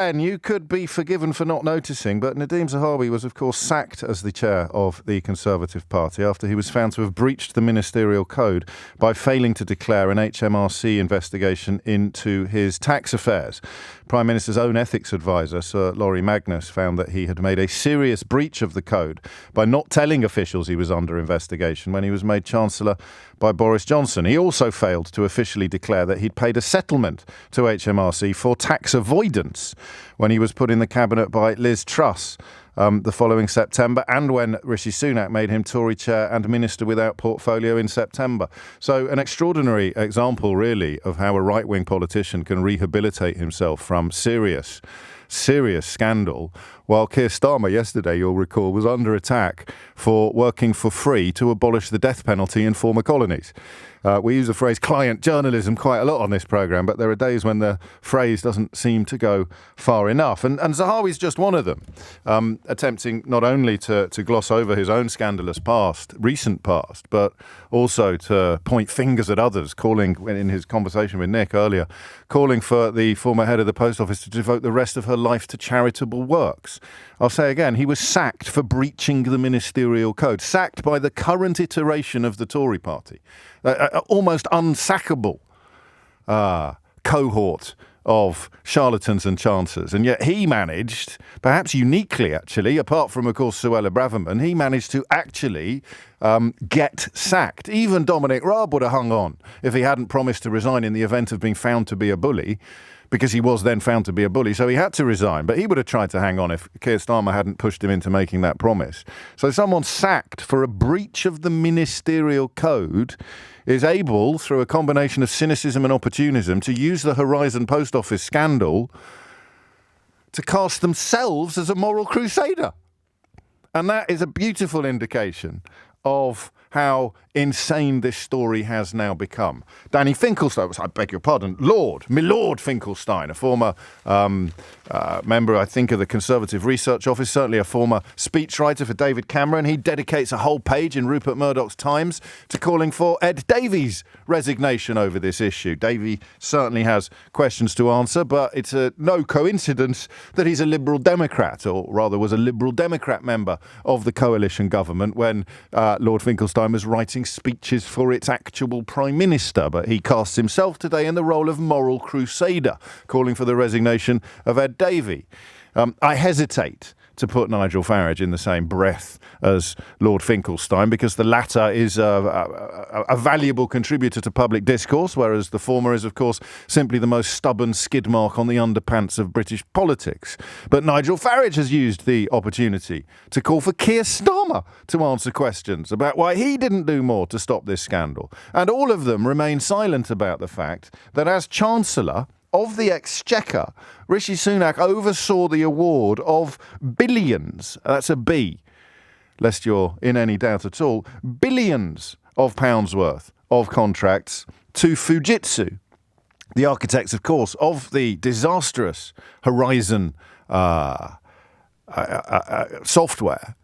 And you could be forgiven for not noticing, but Nadhim Zahawi was, of course, sacked as the chair of the Conservative Party after he was found to have breached the ministerial code by failing to declare an HMRC investigation into his tax affairs. Prime Minister's own ethics advisor, Sir Laurie Magnus, found that he had made a serious breach of the code by not telling officials he was under investigation when he was made Chancellor by Boris Johnson. He also failed to officially declare that he'd paid a settlement to HMRC for tax avoidance when he was put in the cabinet by Liz Truss the following September, and when Rishi Sunak made him Tory chair and minister without portfolio in September. So an extraordinary example, really, of how a right-wing politician can rehabilitate himself from serious scandal, while Keir Starmer yesterday, you'll recall, was under attack for working for free to abolish the death penalty in former colonies. We use the phrase client journalism quite a lot on this programme, but there are days when the phrase doesn't seem to go far enough. And Zahawi's just one of them, attempting not only to gloss over his own scandalous recent past, but also to point fingers at others, calling, in his conversation with Nick earlier, calling for the former head of the Post Office to devote the rest of her life to charitable works. I'll say again, he was sacked for breaching the ministerial code, sacked by the current iteration of the Tory party. Almost unsackable cohort of charlatans and chancers. And yet he managed, perhaps uniquely actually, apart from, of course, Suella Braverman, he managed to actually get sacked. Even Dominic Raab would have hung on if he hadn't promised to resign in the event of being found to be a bully, because he was then found to be a bully, so he had to resign. But he would have tried to hang on if Keir Starmer hadn't pushed him into making that promise. So someone sacked for a breach of the ministerial code is able, through a combination of cynicism and opportunism, to use the Horizon Post Office scandal to cast themselves as a moral crusader. And that is a beautiful indication of how insane this story has now become. Danny Finkelstein, I beg your pardon, Milord Finkelstein, a former member, I think, of the Conservative Research Office, certainly a former speechwriter for David Cameron. He dedicates a whole page in Rupert Murdoch's Times to calling for Ed Davies' resignation over this issue. Davey certainly has questions to answer, but it's no coincidence that he's a Liberal Democrat, or rather was a Liberal Democrat member of the coalition government when Lord Finkelstein was writing speeches for its actual Prime Minister. But he casts himself today in the role of moral crusader, calling for the resignation of Ed Davey. I hesitate to put Nigel Farage in the same breath as Lord Finkelstein, because the latter is a valuable contributor to public discourse, whereas the former is, of course, simply the most stubborn skid mark on the underpants of British politics. But Nigel Farage has used the opportunity to call for Keir Starmer to answer questions about why he didn't do more to stop this scandal. And all of them remain silent about the fact that as Chancellor of the Exchequer, Rishi Sunak oversaw the award of billions, that's a B, lest you're in any doubt at all, billions of pounds worth of contracts to Fujitsu, the architects, of course, of the disastrous Horizon software,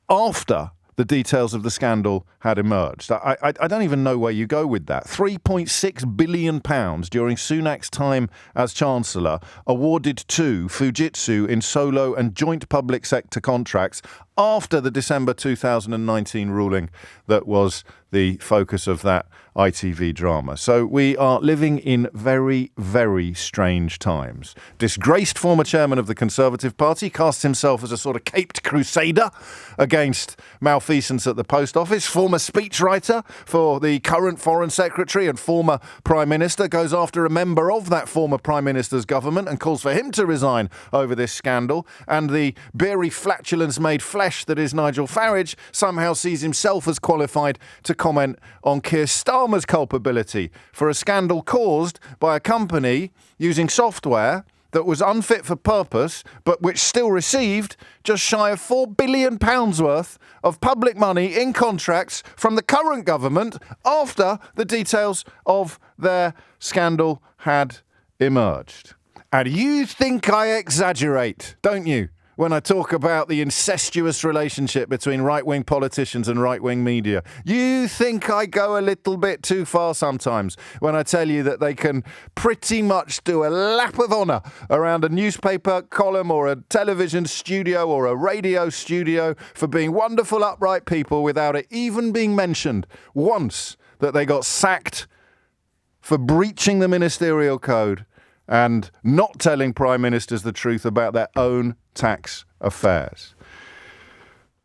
after the details of the scandal had emerged. I don't even know where you go with that. £3.6 billion during Sunak's time as Chancellor awarded to Fujitsu in solo and joint public sector contracts after the December 2019 ruling that was the focus of that ITV drama. So we are living in very, very strange times. Disgraced former chairman of the Conservative Party casts himself as a sort of caped crusader against malfeasance at the Post Office. Former speechwriter for the current Foreign Secretary and former Prime Minister goes after a member of that former Prime Minister's government and calls for him to resign over this scandal. And the beery flatulence made flesh that is Nigel Farage somehow sees himself as qualified to comment on Keir Starmer's culpability for a scandal caused by a company using software that was unfit for purpose, but which still received just shy of £4 billion worth of public money in contracts from the current government after the details of their scandal had emerged. And you think I exaggerate, don't you, when I talk about the incestuous relationship between right-wing politicians and right-wing media. You think I go a little bit too far sometimes when I tell you that they can pretty much do a lap of honour around a newspaper column or a television studio or a radio studio for being wonderful, upright people without it even being mentioned once that they got sacked for breaching the ministerial code and not telling prime ministers the truth about their own tax affairs.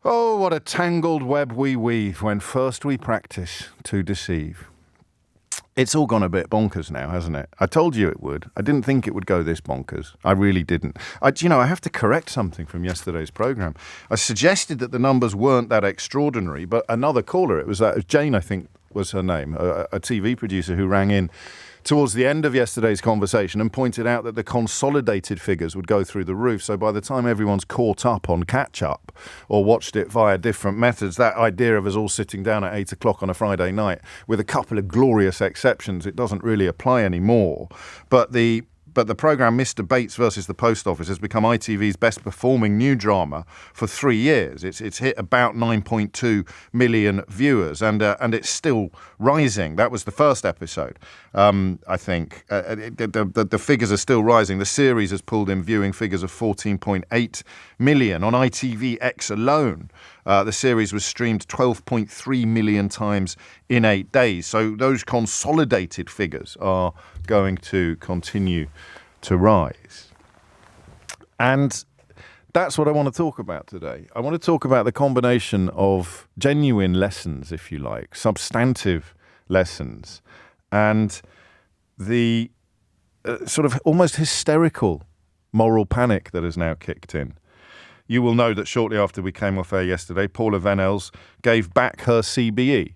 Oh, what a tangled web we weave when first we practice to deceive. It's all gone a bit bonkers now, hasn't it? I told you it would. I didn't think it would go this bonkers. I really didn't. I have to correct something from yesterday's programme. I suggested that the numbers weren't that extraordinary, but another caller, it was Jane, I think was her name, a TV producer who rang in towards the end of yesterday's conversation and pointed out that the consolidated figures would go through the roof. So by the time everyone's caught up on catch-up or watched it via different methods, that idea of us all sitting down at 8 o'clock on a Friday night, with a couple of glorious exceptions, it doesn't really apply anymore. But the programme Mr. Bates versus the Post Office has become ITV's best performing new drama for 3 years. It's hit about 9.2 million viewers and it's still rising. That was the first episode. I think the figures are still rising. The series has pulled in viewing figures of 14.8 million on ITVX alone. The series was streamed 12.3 million times in 8 days. So those consolidated figures are going to continue to rise. And that's what I want to talk about today. I want to talk about the combination of genuine lessons, if you like, substantive lessons, and the sort of almost hysterical moral panic that has now kicked in. You will know that shortly after we came off air yesterday, Paula Venels gave back her CBE.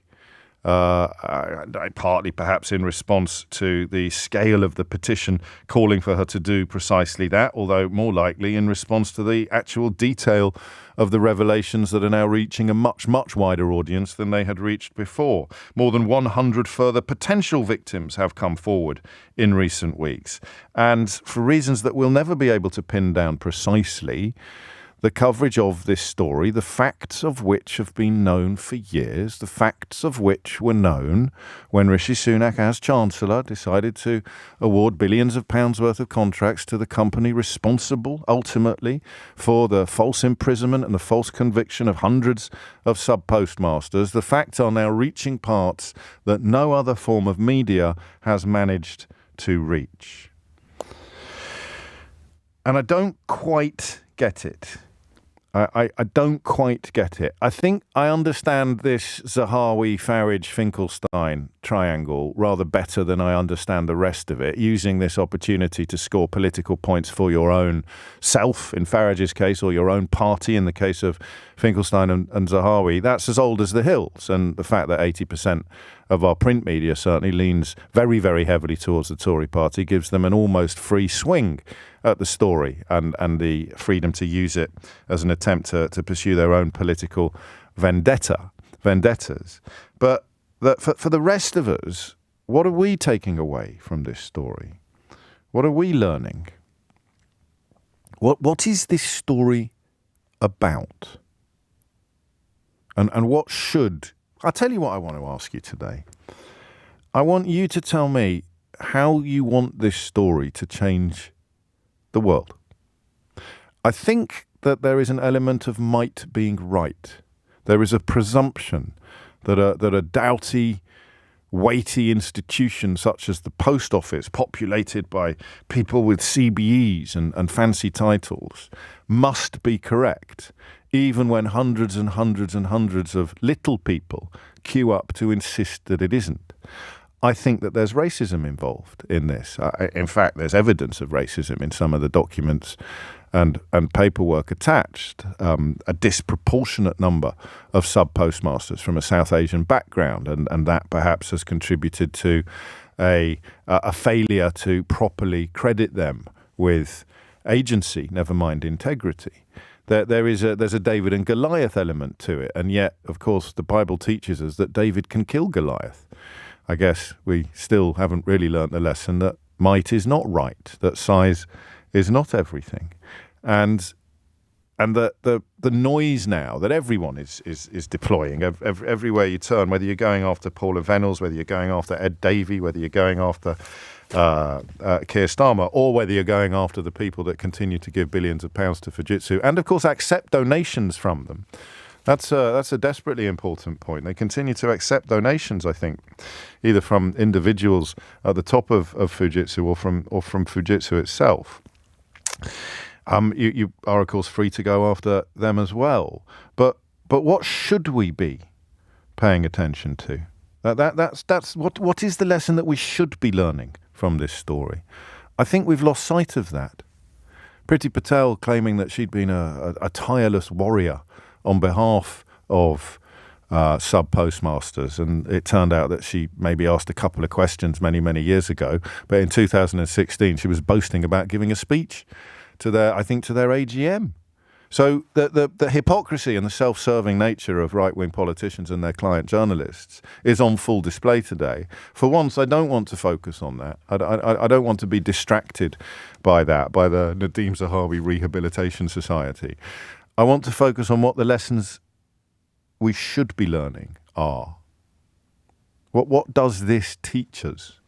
Partly perhaps in response to the scale of the petition calling for her to do precisely that, although more likely in response to the actual detail of the revelations that are now reaching a much, much wider audience than they had reached before. More than 100 further potential victims have come forward in recent weeks. And for reasons that we'll never be able to pin down precisely, the coverage of this story, the facts of which have been known for years, the facts of which were known when Rishi Sunak, as Chancellor, decided to award billions of pounds worth of contracts to the company responsible, ultimately, for the false imprisonment and the false conviction of hundreds of sub-postmasters. The facts are now reaching parts that no other form of media has managed to reach. And I don't quite get it. I don't quite get it. I think I understand this Zahawi, Farage, Finkelstein triangle rather better than I understand the rest of it, using this opportunity to score political points for your own self, in Farage's case, or your own party, in the case of Finkelstein and Zahawi. That's as old as the hills, and the fact that 80% of our print media certainly leans very, very heavily towards the Tory party gives them an almost free swing at the story and the freedom to use it as an attempt to pursue their own political vendettas. But for the rest of us, what are we taking away from this story? What are we learning? What is this story about? And what should... I'll tell you what I want to ask you today. I want you to tell me how you want this story to change the world. I think that there is an element of might being right. There is a presumption that a doughty, weighty institution such as the Post Office, populated by people with CBEs and fancy titles, must be correct, even when hundreds and hundreds and hundreds of little people queue up to insist that it isn't. I think that there's racism involved in this. In fact, there's evidence of racism in some of the documents and paperwork attached. A disproportionate number of sub-postmasters from a South Asian background, and that perhaps has contributed to a failure to properly credit them with agency, never mind integrity. There's a David and Goliath element to it, and yet, of course, the Bible teaches us that David can kill Goliath. I guess we still haven't really learnt the lesson that might is not right, that size is not everything. And and the noise now that everyone is deploying everywhere you turn, whether you're going after Paula Venables, whether you're going after Ed Davey, whether you're going after Keir Starmer, or whether you're going after the people that continue to give billions of pounds to Fujitsu and, of course, accept donations from them. That's a desperately important point. They continue to accept donations, I think, either from individuals at the top of Fujitsu or from Fujitsu itself. You are, of course, free to go after them as well. But what should we be paying attention to? That's what is the lesson that we should be learning from this story? I think we've lost sight of that. Priti Patel claiming that she'd been a tireless warrior on behalf of sub-postmasters, and it turned out that she maybe asked a couple of questions many, many years ago, but in 2016 she was boasting about giving a speech to their AGM. So the hypocrisy and the self-serving nature of right-wing politicians and their client journalists is on full display today. For once, I don't want to focus on that. I don't want to be distracted by that, by the Nadhim Zahawi Rehabilitation Society. I want to focus on what the lessons we should be learning are. What does this teach us?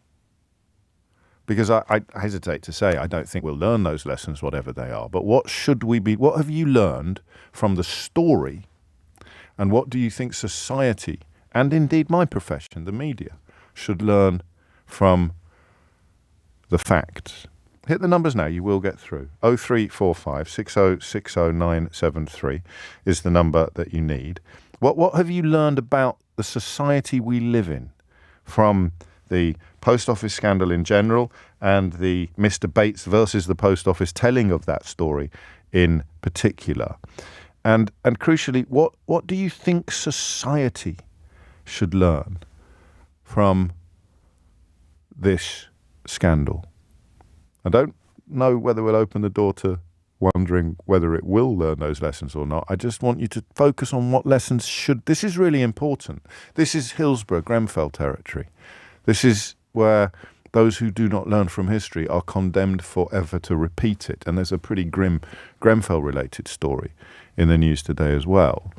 Because I hesitate to say I don't think we'll learn those lessons, whatever they are. But what should we be? What have you learned from the story? And what do you think society, and indeed my profession, the media, should learn from the facts? Hit the numbers now, you will get through. 0345 6060973 is the number that you need. What have you learned about the society we live in from the post office scandal in general and the Mr. Bates versus the post office telling of that story in particular? And crucially, what do you think society should learn from this scandal? I don't know whether we'll open the door to wondering whether it will learn those lessons or not. I just want you to focus on what lessons should. This is really important. This is Hillsborough, Grenfell territory. This is where those who do not learn from history are condemned forever to repeat it. And there's a pretty grim Grenfell-related story in the news today as well.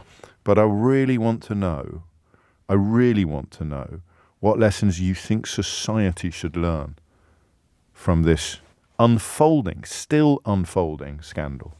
But I really want to know what lessons you think society should learn from this still unfolding scandal.